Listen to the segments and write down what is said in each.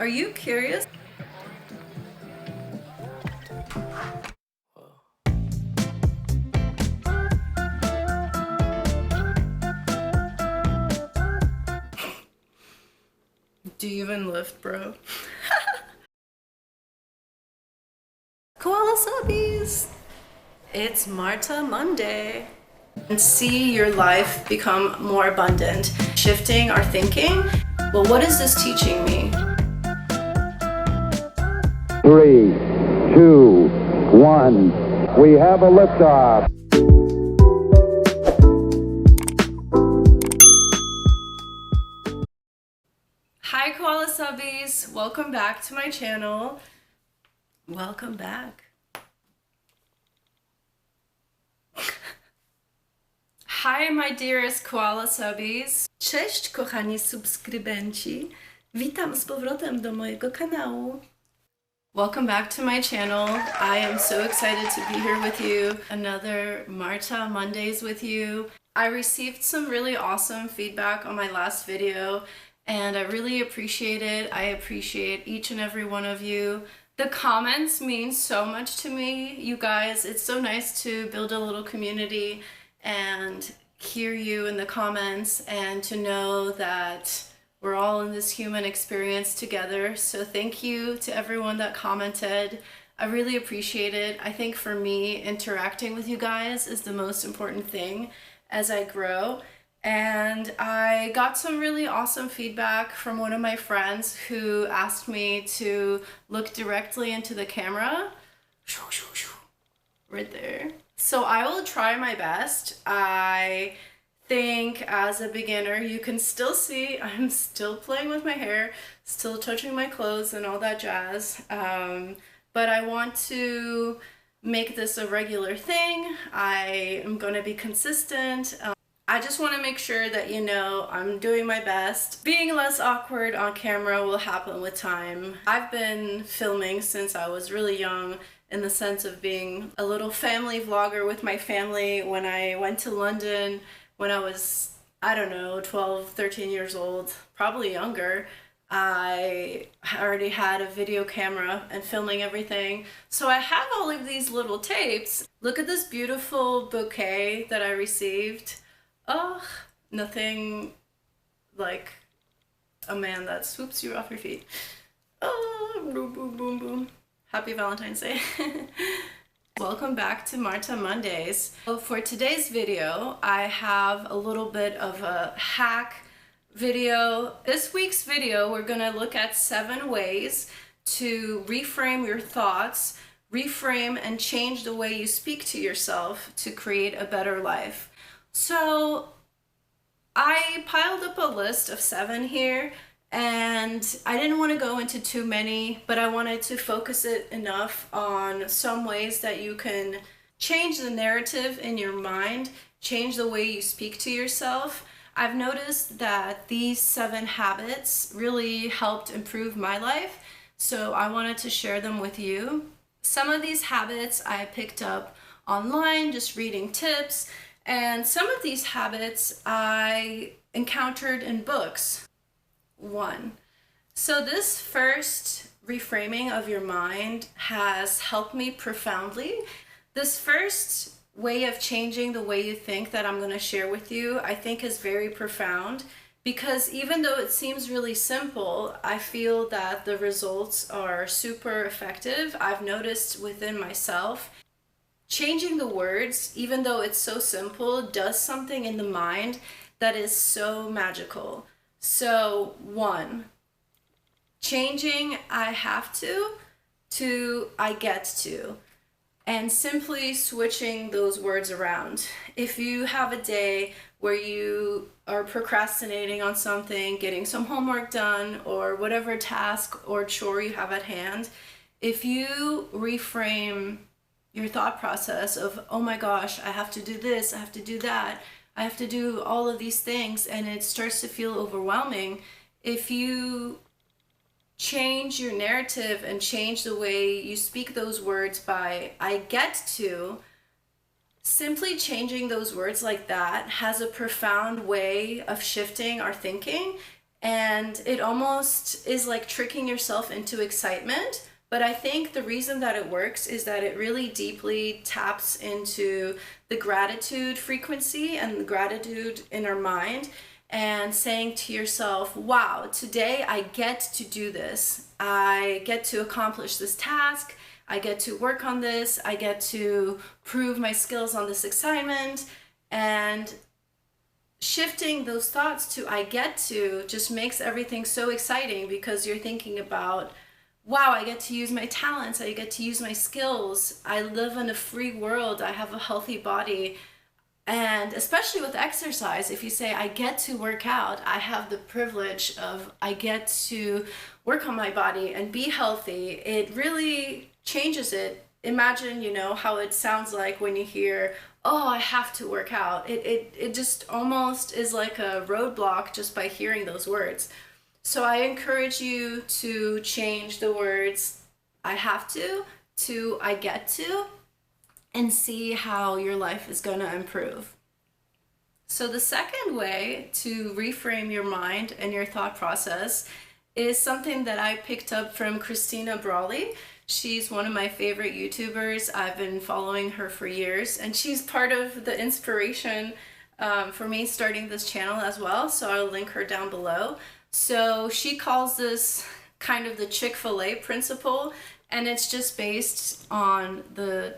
Are you curious? Do you even lift, bro? KoalaSubbies! It's Marta Monday. And see your life become more abundant. Shifting our thinking. Well, what is this teaching me? 3, 2, 1. We have a liftoff. Hi KoalaSubbies! Welcome back to my channel. Welcome back. Hi my dearest KoalaSubbies. Cześć kochani subskrybenci. Witam z powrotem do mojego kanału. Welcome back to my channel. I am so excited to be here with you. Another Marta Mondays with you. I received some really awesome feedback on my last video and I really appreciate it. I appreciate each and every one of you. The comments mean so much to me, you guys. It's so nice to build a little community and hear you in the comments and to know that we're all in this human experience together. So thank you to everyone that commented. I really appreciate it. I think for me, interacting with you guys is the most important thing as I grow. And I got some really awesome feedback from one of my friends who asked me to look directly into the camera. Right there. So I will try my best. I think as a beginner you can still see I'm still playing with my hair, still touching my clothes and all that jazz, but I want to make this a regular thing. I am going to be consistent. I just want to make sure that you know I'm doing my best. Being less awkward on camera will happen with time. I've been filming since I was really young, in the sense of being a little family vlogger with my family. When I went to London when I was, I don't know, 12, 13 years old, probably younger, I already had a video camera and filming everything. So I have all of these little tapes. Look at this beautiful bouquet that I received. Oh, nothing like a man that swoops you off your feet. Oh, boom, boom, boom, boom. Happy Valentine's Day. Welcome back to Marta Mondays. So for today's video, I have a little bit of a hack video. This week's video, we're gonna look at 7 ways to reframe your thoughts, reframe and change the way you speak to yourself to create a better life. So I piled up a list of 7 here, and I didn't want to go into too many, but I wanted to focus it enough on some ways that you can change the narrative in your mind, change the way you speak to yourself. I've noticed that these 7 habits really helped improve my life, so I wanted to share them with you. Some of these habits I picked up online, just reading tips, and some of these habits I encountered in books. 1. So this first reframing of your mind has helped me profoundly. This first way of changing the way you think that I'm going to share with you, I think is very profound, because even though it seems really simple, I feel that the results are super effective. I've noticed within myself, changing the words, even though it's so simple, does something in the mind that is so magical. So 1, changing I have to I get to, and simply switching those words around. If you have a day where you are procrastinating on something, getting some homework done, or whatever task or chore you have at hand, if you reframe your thought process of, oh my gosh, I have to do this, I have to do that, I have to do all of these things, and it starts to feel overwhelming. If you change your narrative and change the way you speak those words by I get to, simply changing those words like that has a profound way of shifting our thinking And it almost is like tricking yourself into excitement. But I think the reason that it works is that it really deeply taps into the gratitude frequency and the gratitude in our mind, and saying to yourself, wow, today I get to do this. I get to accomplish this task. I get to work on this. I get to prove my skills on this assignment. And shifting those thoughts to I get to just makes everything so exciting, because you're thinking about, wow, I get to use my talents, I get to use my skills, I live in a free world, I have a healthy body. And especially with exercise, if you say I get to work out, I have the privilege of, I get to work on my body and be healthy, it really changes it. Imagine, how it sounds like when you hear, oh, I have to work out. It just almost is like a roadblock just by hearing those words. So I encourage you to change the words I have to I get to, and see how your life is going to improve. So the second way to reframe your mind and your thought process is something that I picked up from Christina Brawley. She's one of my favorite YouTubers. I've been following her for years, and she's part of the inspiration for me starting this channel as well. So I'll link her down below. So she calls this kind of the Chick-fil-A principle, and it's just based on the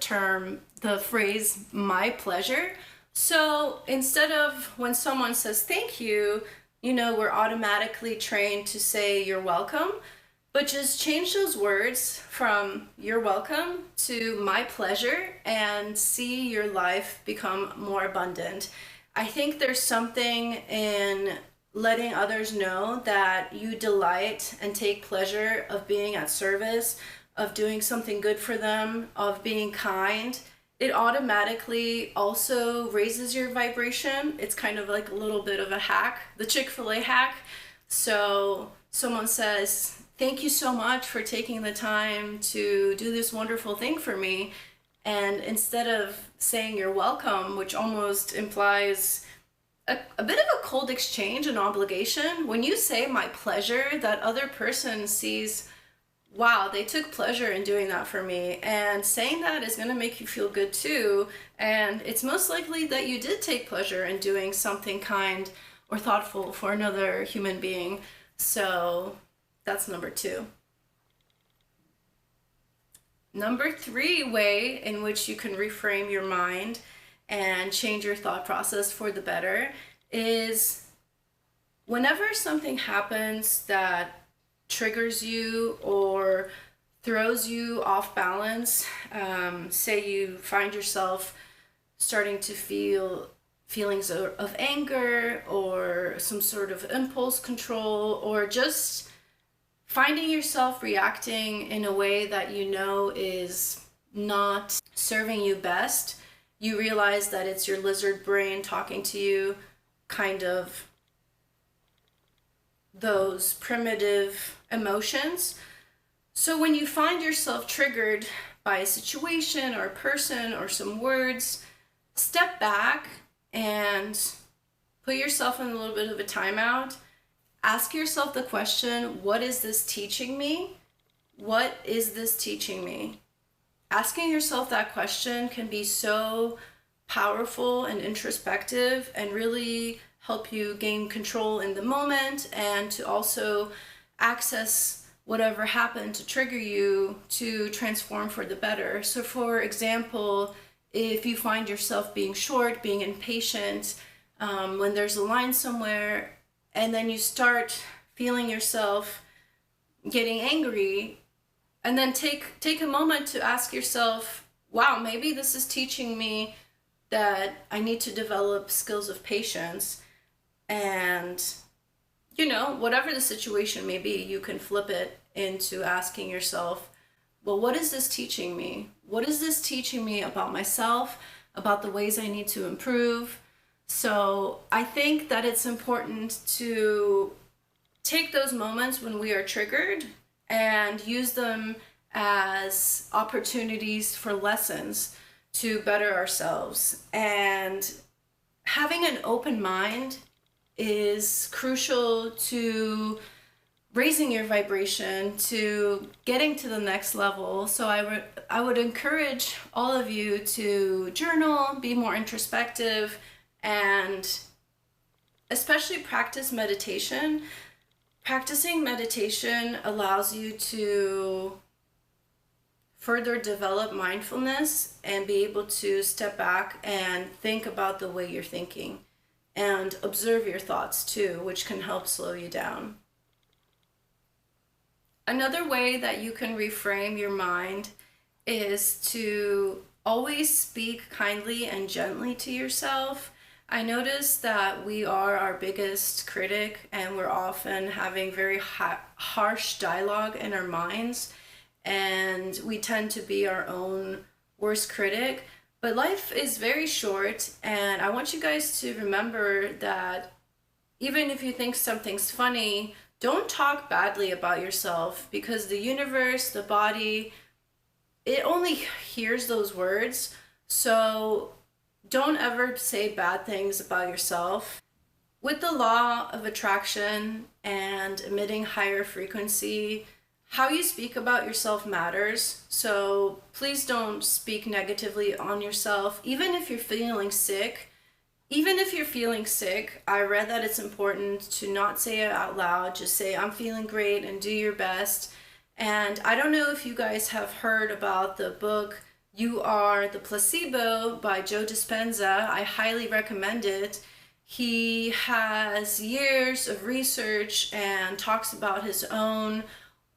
phrase, my pleasure. So instead of when someone says thank you, we're automatically trained to say you're welcome, but just change those words from you're welcome to my pleasure, and see your life become more abundant. I think there's something in letting others know that you delight and take pleasure of being at service, of doing something good for them, of being kind. It automatically also raises your vibration. It's kind of like a little bit of a hack, the Chick-fil-A hack. So someone says, thank you so much for taking the time to do this wonderful thing for me. And instead of saying you're welcome, which almost implies a bit of a cold exchange, an obligation, when you say my pleasure, that other person sees, wow, they took pleasure in doing that for me. And saying that is going to make you feel good too. And it's most likely that you did take pleasure in doing something kind or thoughtful for another human being. So that's number 2. Number 3 way in which you can reframe your mind and change your thought process for the better is whenever something happens that triggers you or throws you off balance, say you find yourself starting to feel feelings of anger or some sort of impulse control, or just finding yourself reacting in a way that is not serving you best, you realize that it's your lizard brain talking to you, kind of those primitive emotions. So when you find yourself triggered by a situation or a person or some words, step back and put yourself in a little bit of a timeout. Ask yourself the question, what is this teaching me? What is this teaching me? Asking yourself that question can be so powerful and introspective, and really help you gain control in the moment, and to also access whatever happened to trigger you to transform for the better. So for example, if you find yourself being short, being impatient, when there's a line somewhere, and then you start feeling yourself getting angry, and then take a moment to ask yourself, wow, maybe this is teaching me that I need to develop skills of patience. And whatever the situation may be, you can flip it into asking yourself, well, what is this teaching me? What is this teaching me about myself, about the ways I need to improve? So I think that it's important to take those moments when we are triggered and use them as opportunities for lessons to better ourselves. And having an open mind is crucial to raising your vibration, to getting to the next level. So I would encourage all of you to journal, be more introspective, and especially practice meditation. Practicing meditation allows you to further develop mindfulness and be able to step back and think about the way you're thinking and observe your thoughts too, which can help slow you down. Another way that you can reframe your mind is to always speak kindly and gently to yourself. I notice that we are our biggest critic and we're often having very harsh dialogue in our minds, and we tend to be our own worst critic. But life is very short, and I want you guys to remember that even if you think something's funny, don't talk badly about yourself, because the universe, the body, it only hears those words. So don't ever say bad things about yourself. With the law of attraction and emitting higher frequency, how you speak about yourself matters. So please don't speak negatively on yourself. Even if you're feeling sick, I read that it's important to not say it out loud. Just say, I'm feeling great, and do your best. And I don't know if you guys have heard about the book You Are the Placebo by Joe Dispenza. I highly recommend it. He has years of research and talks about his own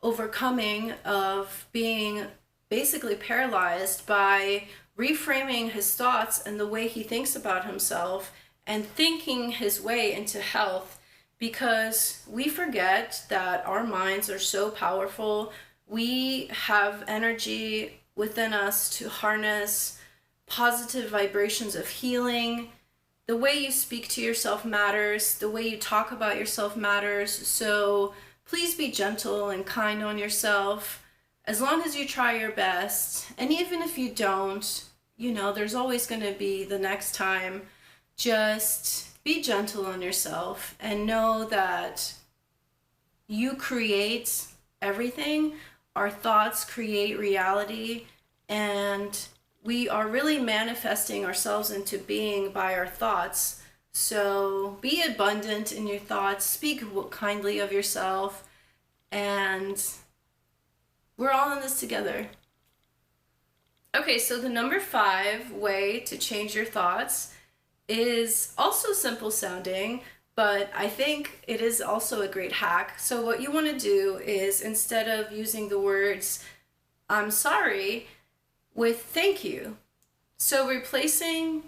overcoming of being basically paralyzed by reframing his thoughts and the way he thinks about himself and thinking his way into health, because we forget that our minds are so powerful. We have energy within us to harness positive vibrations of healing. The way you speak to yourself matters. The way you talk about yourself matters. So please be gentle and kind on yourself as long as you try your best. And even if you don't, there's always going to be the next time. Just be gentle on yourself and know that you create everything. Our thoughts create reality, and we are really manifesting ourselves into being by our thoughts. So be abundant in your thoughts, speak kindly of yourself, and we're all in this together. Okay, so the number 5 way to change your thoughts is also simple sounding, but I think it is also a great hack. So what you want to do is, instead of using the words I'm sorry with thank you. So replacing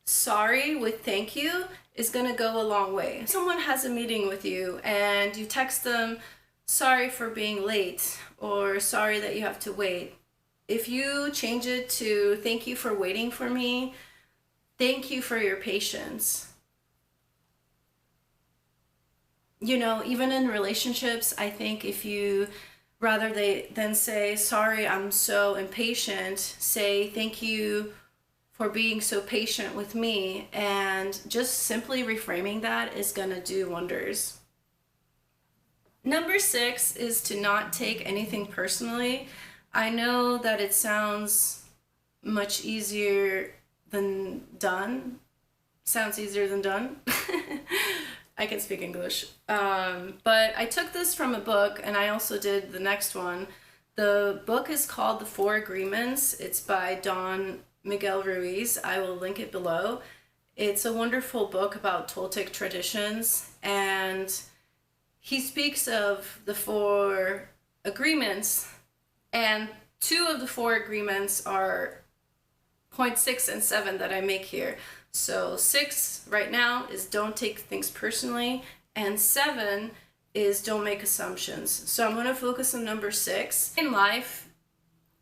sorry with thank you is going to go a long way. Someone has a meeting with you and you text them, sorry for being late, or sorry that you have to wait. If you change it to thank you for waiting for me, thank you for your patience. Even in relationships, I think if you, rather than say, sorry, I'm so impatient, say thank you for being so patient with me. And just simply reframing that is going to do wonders. Number 6 is to not take anything personally. I know that it sounds much easier than done. Sounds easier than done. I can speak English. But I took this from a book, and I also did the next one. The book is called The 4 Agreements. It's by Don Miguel Ruiz. I will link it below. It's a wonderful book about Toltec traditions, and he speaks of the 4 agreements, and 2 of the 4 agreements are point 6 and 7 that I make here. So 6 right now is don't take things personally, and 7 is don't make assumptions. So I'm going to focus on number 6. In life,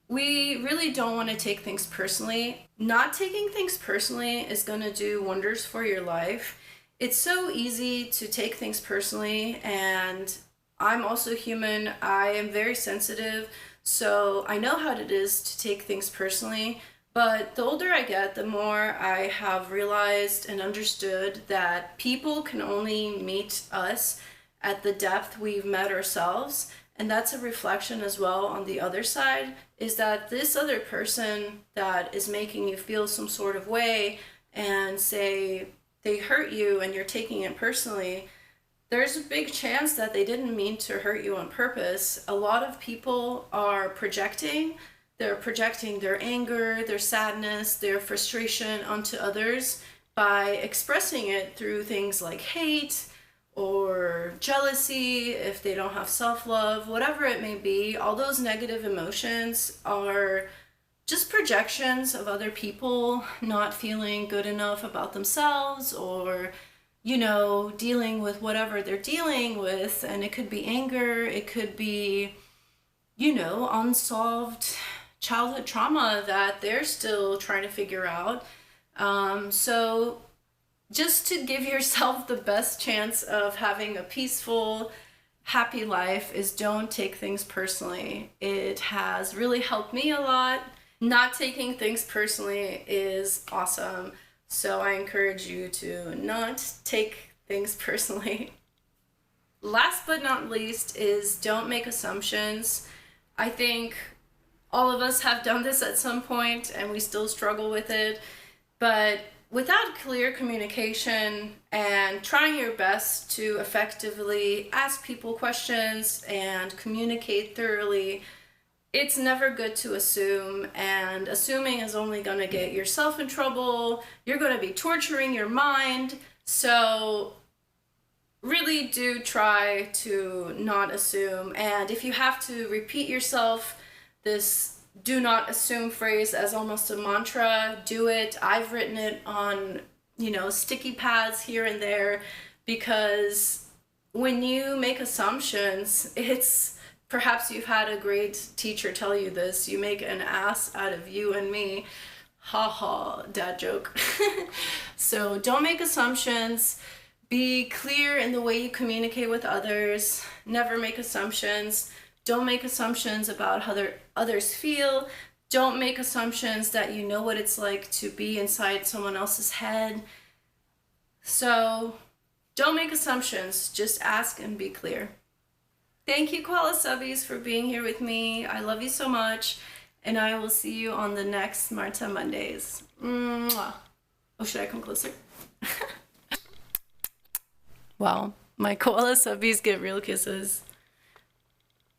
we really don't want to take things personally. Not taking things personally is going to do wonders for your life. It's so easy to take things personally, and I'm also human. I am very sensitive, so I know how it is to take things personally. But the older I get, the more I have realized and understood that people can only meet us at the depth we've met ourselves. And that's a reflection as well on the other side, is that this other person that is making you feel some sort of way and say they hurt you and you're taking it personally, there's a big chance that they didn't mean to hurt you on purpose. A lot of people are projecting. They're projecting their anger, their sadness, their frustration onto others by expressing it through things like hate or jealousy, if they don't have self love, whatever it may be. All those negative emotions are just projections of other people not feeling good enough about themselves, or dealing with whatever they're dealing with. And it could be anger, it could be, unsolved childhood trauma that they're still trying to figure out. So just to give yourself the best chance of having a peaceful, happy life is don't take things personally. It has really helped me a lot. Not taking things personally is awesome. So I encourage you to not take things personally. Last but not least is don't make assumptions. I think all of us have done this at some point and we still struggle with it. But without clear communication and trying your best to effectively ask people questions and communicate thoroughly, it's never good to assume, and assuming is only going to get yourself in trouble. You're going to be torturing your mind. So really do try to not assume. And if you have to repeat yourself this do not assume phrase as almost a mantra, do it. I've written it on, sticky pads here and there, because when you make assumptions, it's perhaps you've had a great teacher tell you this, you make an ass out of you and me. Ha ha, dad joke. So don't make assumptions. Be clear in the way you communicate with others. Never make assumptions. Don't make assumptions about how others feel. Don't make assumptions that you know what it's like to be inside someone else's head. So don't make assumptions. Just ask and be clear. Thank you, KoalaSubbies, for being here with me. I love you so much. And I will see you on the next Marta Mondays. Mwah. Oh, should I come closer? Wow, my KoalaSubbies get real kisses.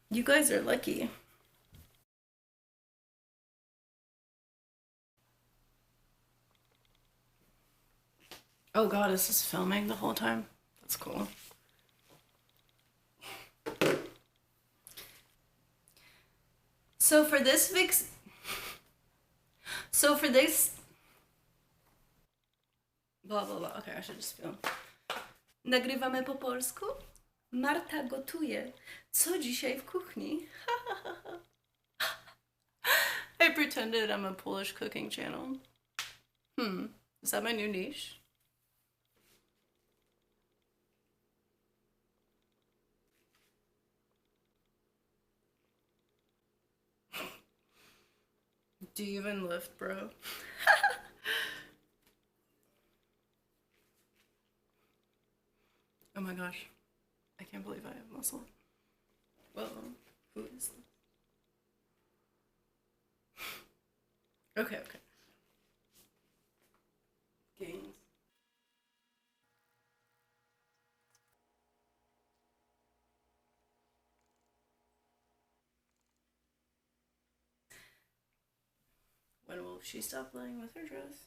You guys are lucky. Oh god, is this filming the whole time? That's cool. So for this blah blah blah. Okay, I should just film. Nagrywamy po polsku. Marta gotuje. Co dzisiaj w kuchni? I pretended I'm a Polish cooking channel. Is that my new niche? Do you even lift, bro? Oh my gosh. I can't believe I have muscle. Well, who is this? Okay. Gains. When will she stop playing with her dress?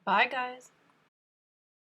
Bye, guys.